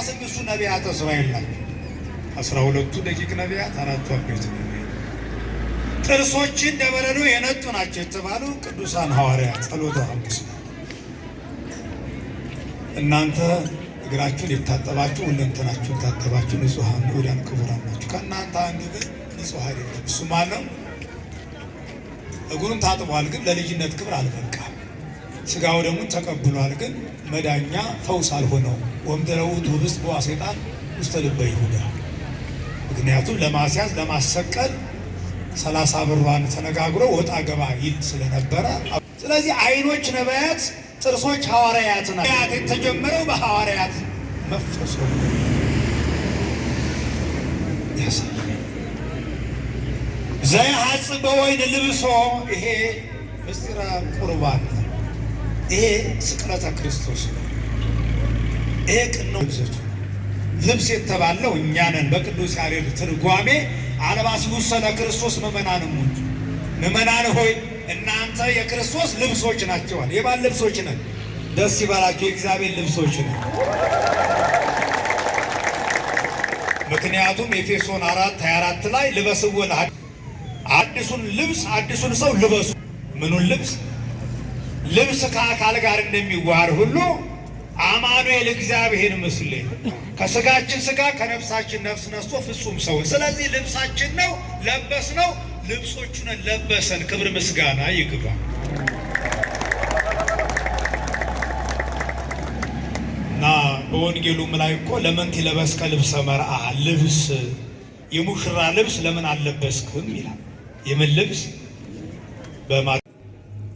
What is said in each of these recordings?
ስድስቱ ነቢያት እስራኤል ናቸው። 12ቱ ደቂቅ ነቢያት፣ 4ቱ አበይት ነቢያት። ጥርሶችን እንደ በረዶ የነጡ ናቸው የተባሉ ቅዱሳን ሐዋርያት ጸሎተ ሐሙስ ነው። እናንተ እግራችሁን የታጠባችሁ ሁለንተናችሁን ታጠባችሁ ንጹሐን ንዑዳን ክቡራን ናችሁ። ከእናንተ አንዱ ግን ንጹሕ አይደለም። እሱ ማን ነው? እግሩን ታጥቧል፣ ግን ለልጅነት ክብር አልበቃም። ሥጋው ደሙን ተቀብሏል፣ ግን መዳኛ ፈውስ አልሆነው። ወምድረውት ውስጥ በዋ ሰይጣን ውስጥ ልበ ይሁዳ። ምክንያቱም ለማስያዝ ለማሰቀል 30 ብሯን ተነጋግሮ ወጣ ገባ ይል ስለነበረ፣ ስለዚህ አይኖች ነቢያት፣ ጥርሶች ሐዋርያት ናቸው። የተጀመረው በሐዋርያት መፍሰስ ነው ያሳያል። ዘያሐጽ በወይን ልብሶ፣ ይሄ ምስጢረ ቁርባን ነው። ይሄ ስቅለተ ክርስቶስ ነው። ይሄ ቅኖ ልብሰቱ ልብስ የተባለው እኛ ነን። በቅዱስ ያሬድ ትርጓሜ አልባሲሁሰ ለክርስቶስ ምእመናን ሙት፣ ምእመናን ሆይ እናንተ የክርስቶስ ልብሶች ናቸዋል። የማን ልብሶች ነን? ደስ ይበላችሁ፣ የእግዚአብሔር ልብሶች ነን። ምክንያቱም ኤፌሶን 4:24 ላይ ልበስዎ አዲሱን ልብስ አዲሱን ሰው ልበሱ። ምኑን ልብስ? ልብስ ከአካል ጋር እንደሚዋሃድ ሁሉ አማኑኤል እግዚአብሔር ምስሌ፣ ከስጋችን ስጋ ከነፍሳችን ነፍስ ነስቶ ፍጹም ሰው። ስለዚህ ልብሳችን ነው፣ ለበስ ነው፣ ልብሶቹን ለበሰን። ክብር ምስጋና ይግባ። እና በወንጌሉም ላይ እኮ ለመንቲ ለበስከ ልብሰ መርአ፣ ልብስ የሙሽራ ልብስ ለምን አልለበስክም ይላል። የምን ልብስ?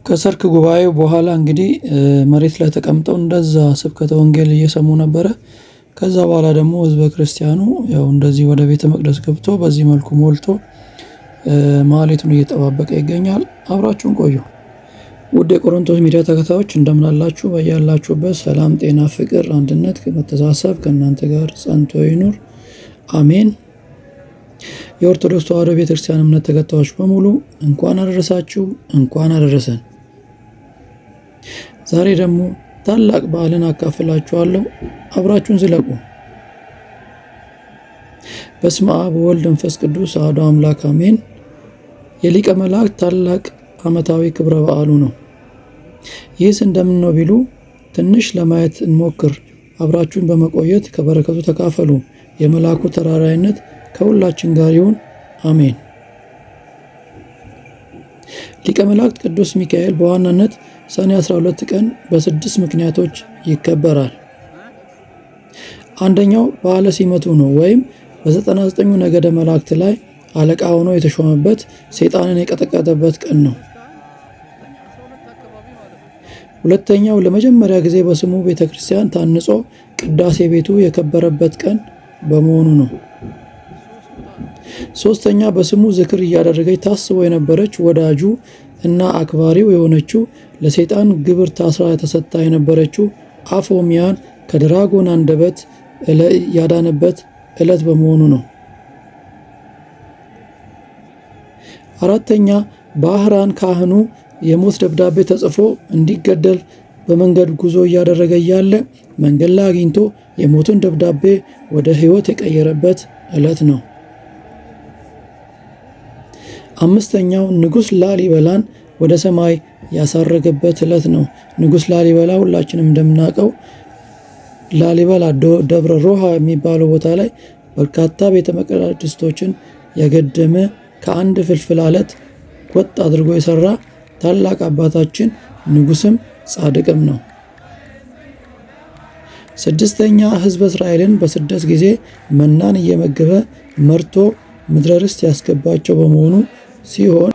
ከሰርክ ጉባኤው በኋላ እንግዲህ መሬት ላይ ተቀምጠው እንደዛ ስብከተ ወንጌል እየሰሙ ነበረ። ከዛ በኋላ ደግሞ ህዝበ ክርስቲያኑ ያው እንደዚህ ወደ ቤተ መቅደስ ገብቶ በዚህ መልኩ ሞልቶ ማህሌቱን እየጠባበቀ ይገኛል። አብራችሁን ቆዩ። ውድ የቆሮንቶስ ሚዲያ ተከታዮች እንደምናላችሁ፣ በያላችሁበት ሰላም፣ ጤና፣ ፍቅር፣ አንድነት፣ መተሳሰብ ከእናንተ ጋር ጸንቶ ይኑር አሜን። የኦርቶዶክስ ተዋሕዶ ቤተክርስቲያን እምነት ተከታዮች በሙሉ እንኳን አደረሳችሁ፣ እንኳን አደረሰን። ዛሬ ደግሞ ታላቅ በዓልን አካፍላችኋለሁ። አብራችሁን ዝለቁ። በስመ አብ ወወልድ ወመንፈስ ቅዱስ አሐዱ አምላክ አሜን። የሊቀ መላእክት ታላቅ ዓመታዊ ክብረ በዓሉ ነው። ይህስ እንደምን ነው ቢሉ ትንሽ ለማየት እንሞክር። አብራችሁን በመቆየት ከበረከቱ ተካፈሉ። የመልአኩ ተራዳኢነት ከሁላችን ጋር ይሁን አሜን። ሊቀ መላእክት ቅዱስ ሚካኤል በዋናነት ሰኔ 12 ቀን በ6 ምክንያቶች ይከበራል። አንደኛው በዓለ ሲመቱ ነው፣ ወይም በ99 ነገደ መላእክት ላይ አለቃ ሆኖ የተሾመበት ሰይጣንን የቀጠቀጠበት ቀን ነው። ሁለተኛው ለመጀመሪያ ጊዜ በስሙ ቤተክርስቲያን ታንጾ ቅዳሴ ቤቱ የከበረበት ቀን በመሆኑ ነው። ሶስተኛ በስሙ ዝክር እያደረገች ታስቦ የነበረች ወዳጁ እና አክባሪው የሆነችው ለሰይጣን ግብር ታስራ ተሰጥታ የነበረችው አፎሚያን ከድራጎን አንደበት ያዳነበት ዕለት በመሆኑ ነው። አራተኛ ባህራን ካህኑ የሞት ደብዳቤ ተጽፎ እንዲገደል በመንገድ ጉዞ እያደረገ እያለ መንገድ ላይ አግኝቶ የሞትን ደብዳቤ ወደ ሕይወት የቀየረበት ዕለት ነው። አምስተኛው ንጉሥ ላሊበላን ወደ ሰማይ ያሳረገበት ዕለት ነው። ንጉሥ ላሊበላ ሁላችንም እንደምናውቀው ላሊበላ ደብረ ሮሃ የሚባለው ቦታ ላይ በርካታ ቤተ መቅደስቶችን ያገደመ ከአንድ ፍልፍል አለት ወጥ አድርጎ የሰራ ታላቅ አባታችን ንጉሥም ጻድቅም ነው። ስድስተኛ ሕዝበ እስራኤልን በስደት ጊዜ መናን እየመገበ መርቶ ምድረ ርስት ያስገባቸው በመሆኑ ሲሆን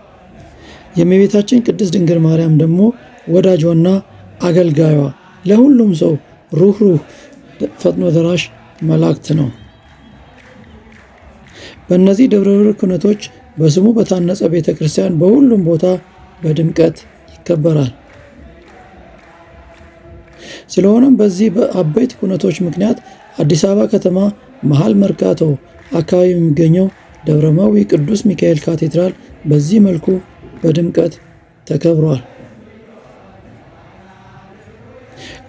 የእመቤታችን ቅድስት ድንግል ማርያም ደግሞ ወዳጇና አገልጋዩዋ ለሁሉም ሰው ሩህሩህ ፈጥኖ ደራሽ መላእክት ነው። በእነዚህ ደብረ ብርክ ኩነቶች በስሙ በታነጸ ቤተ ክርስቲያን በሁሉም ቦታ በድምቀት ይከበራል። ስለሆነም በዚህ በአበይት ኩነቶች ምክንያት አዲስ አበባ ከተማ መሃል መርካቶ አካባቢ የሚገኘው ደብረመዊ ቅዱስ ሚካኤል ካቴድራል በዚህ መልኩ በድምቀት ተከብሯል።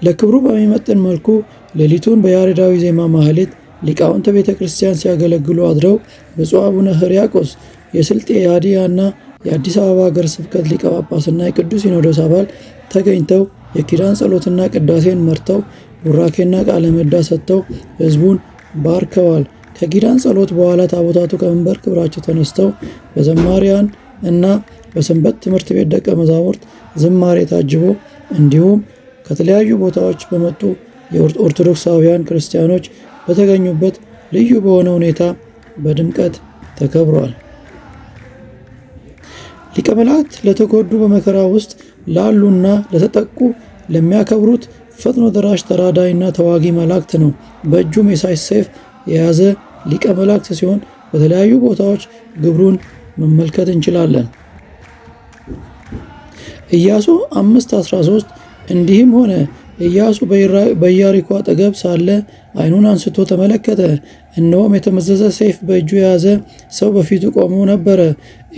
ለክብሩ በሚመጥን መልኩ ሌሊቱን በያሬዳዊ ዜማ ማህሌት ሊቃውንተ ቤተ ክርስቲያን ሲያገለግሉ አድረው ብፁዕ አቡነ ሕርያቆስ የስልጤ የሃዲያ እና የአዲስ አበባ ሀገረ ስብከት ሊቀ ጳጳስና የቅዱስ ሲኖዶስ አባል ተገኝተው የኪዳን ጸሎትና ቅዳሴን መርተው ቡራኬና ቃለ ምዕዳን ሰጥተው ሕዝቡን ባርከዋል። ከኪዳን ጸሎት በኋላ ታቦታቱ ከመንበር ክብራቸው ተነስተው በዘማሪያን እና በሰንበት ትምህርት ቤት ደቀ መዛሙርት ዝማሬ ታጅቦ እንዲሁም ከተለያዩ ቦታዎች በመጡ የኦርቶዶክሳውያን ክርስቲያኖች በተገኙበት ልዩ በሆነ ሁኔታ በድምቀት ተከብሯል። ሊቀ መላእክት ለተጎዱ በመከራ ውስጥ ላሉና ለተጠቁ ለሚያከብሩት ፈጥኖ ደራሽ ተራዳይና ተዋጊ መላእክት ነው። በእጁም የሳይስ ሰይፍ የያዘ ሊቀ መላእክት ሲሆን በተለያዩ ቦታዎች ግብሩን መመልከት እንችላለን። ኢያሱ 5:13 እንዲህም ሆነ ኢያሱ በኢያሪኮ አጠገብ ሳለ ዓይኑን አንስቶ ተመለከተ፣ እነሆም የተመዘዘ ሰይፍ በእጁ የያዘ ሰው በፊቱ ቆሞ ነበረ።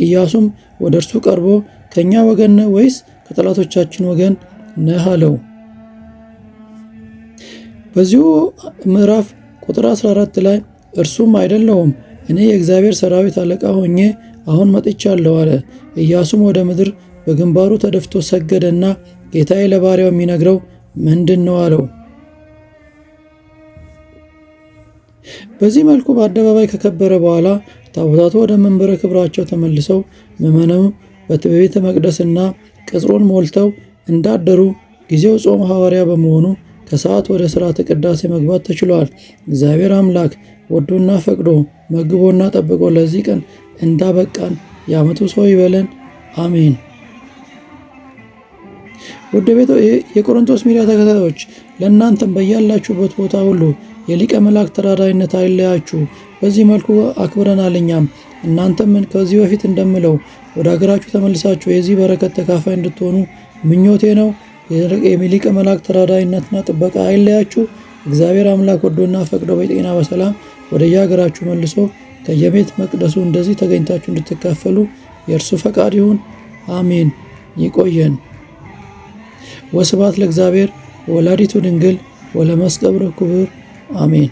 ኢያሱም ወደ እርሱ ቀርቦ ከእኛ ወገን ነህ ወይስ ከጠላቶቻችን ወገን ነህ አለው። በዚሁ ምዕራፍ ቁጥር 14 ላይ እርሱም አይደለሁም፣ እኔ የእግዚአብሔር ሰራዊት አለቃ ሆኜ አሁን መጥቻለሁ አለ። ኢያሱም ወደ ምድር በግንባሩ ተደፍቶ ሰገደና ጌታዬ ለባሪያው የሚነግረው ምንድን ነው አለው። በዚህ መልኩ በአደባባይ ከከበረ በኋላ ታቦታቱ ወደ መንበረ ክብራቸው ተመልሰው ምዕመናኑ በቤተ መቅደስና ቅጽሩን ሞልተው እንዳደሩ ጊዜው ጾም ሐዋርያ በመሆኑ ከሰዓት ወደ ሥርዓተ ቅዳሴ መግባት ተችሏል። እግዚአብሔር አምላክ ወዶና ፈቅዶ መግቦና ጠብቆ ለዚህ ቀን እንዳበቃን የዓመቱ ሰው ይበለን። አሜን። ውድ የቆሮንቶስ ሚዲያ ተከታታዮች ለእናንተም በያላችሁበት ቦታ ሁሉ የሊቀ መላእክት ተራዳይነት አይለያችሁ። በዚህ መልኩ አክብረናል። እኛም እናንተም ከዚህ በፊት እንደምለው ወደ ሀገራችሁ ተመልሳችሁ የዚህ በረከት ተካፋይ እንድትሆኑ ምኞቴ ነው። የሊቀ መላእክት ተራዳይነትና ጥበቃ አይለያችሁ። እግዚአብሔር አምላክ ወዶና ፈቅዶ በጤና በሰላም ወደ የሀገራችሁ መልሶ ከየቤተ መቅደሱ እንደዚህ ተገኝታችሁ እንድትካፈሉ የእርሱ ፈቃድ ይሁን። አሜን። ይቆየን። ወስብሐት ለእግዚአብሔር ወላዲቱ ድንግል ወለመስቀሉ ክቡር አሜን።